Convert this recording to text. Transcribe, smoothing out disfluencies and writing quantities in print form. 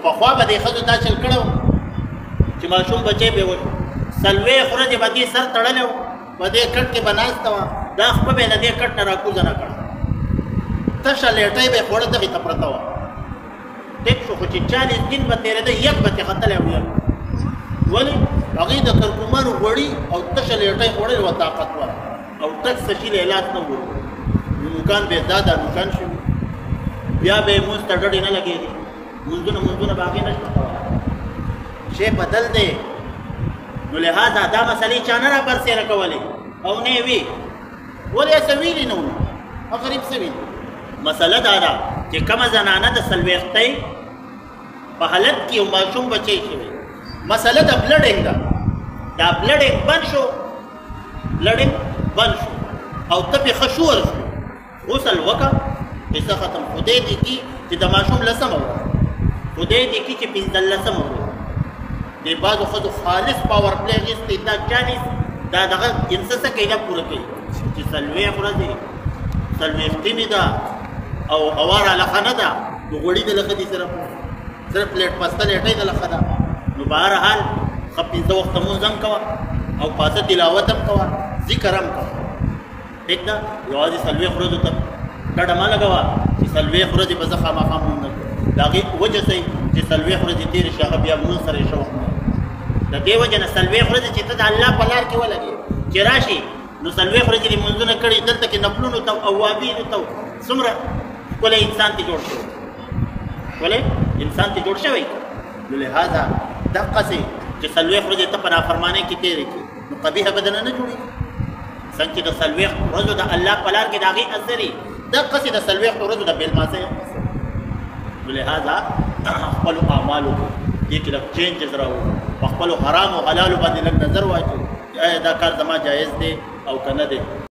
پخوا به دې ښځو دا چل کړی و چې ماشوم بچی به وشو 40 ورځې به دې سر تړلی و په دې کټ کې به ناسته وه دا خپه به له دې کټ نه راکوزه نه کړه تشه لیټۍ به یې خوړه دغې ته پرته وه ټیک شو خو چې 40 دن به تېرېده یک به ترې ختلی و یک ولې هغې د کرکومانو غوړي او تشه لیټۍ خوړلې وه طاقتور او ټک سشي له علاج نه وو نوکان به یې دا نوکان شوي بیا به یې مونځ ته ډډې نه لګېدې مونځونه به هغې نه شوه کولی شی بدل دی نو لهذا دا مسلې چا نه را برسېره کولې او نه یې وي ولې یې څه ویلي نه وو غریب څه ویلي مسله دا ده چې کومه زنانه د 40 په حالت کې یو ماشوم بچی شوی مسله د بلډینګ ده دا بلډینګ بند شو او ته پې ښه شور شو غسل وکړه قصه ختم خدای دې کي چې د ماشوم لسمه ورځ خدای دې کي چې 15مه ورځ دې بعضو ښځو خالص پاور پلی اخیستی دا 40 دا دغه انسه څه کوي دا پوره کوي چې 40 ورځې 40مې ده او هواره لخه نه ده نو غوړي د لخه دي صرف پلیټ پسته لیټۍ د لخه ده نو بهرحال ښه 15 وخته مونځ هم کوه او پاسه تلاوت هم کوه ذکر هم کوه ټیک ده یوازې 40 ورځو ته ډډه مه لګوه چې 40 ورځې به زه خامخا مونځ نه کوم د هغې وجه څه چې 40 ورځې تېرې شي هغه بیا مونځ سره یې ښه وخت د دې وجه نه 40 ورځې چې ته د الله په لار کې ولګې چې راشي نو 40 ورځې دې مونځونه کړي دلته کې نفلونو ته او اوابینو ته څومره ښکلی انسان ته جوړ شوی ښکلی انسان ته جوړ شوی نو لهذا دقسې چې 40 ورځې ته په نافرمانۍ کې تېرې کړي نو قبیحه بدنه نه جوړېږي څنګه چې د 40 ورځو د الله په لار کې د هغې اثر وي دقسې د 40 ورځو د بېلماسۍ اثر نو لهذا خپلو اعمالو دې کې لږ چینجز راوړو په خپلو حرامو حلالو باندې لږ نظر واچوو چې آیا دا کار زما جایز دی او که نه دی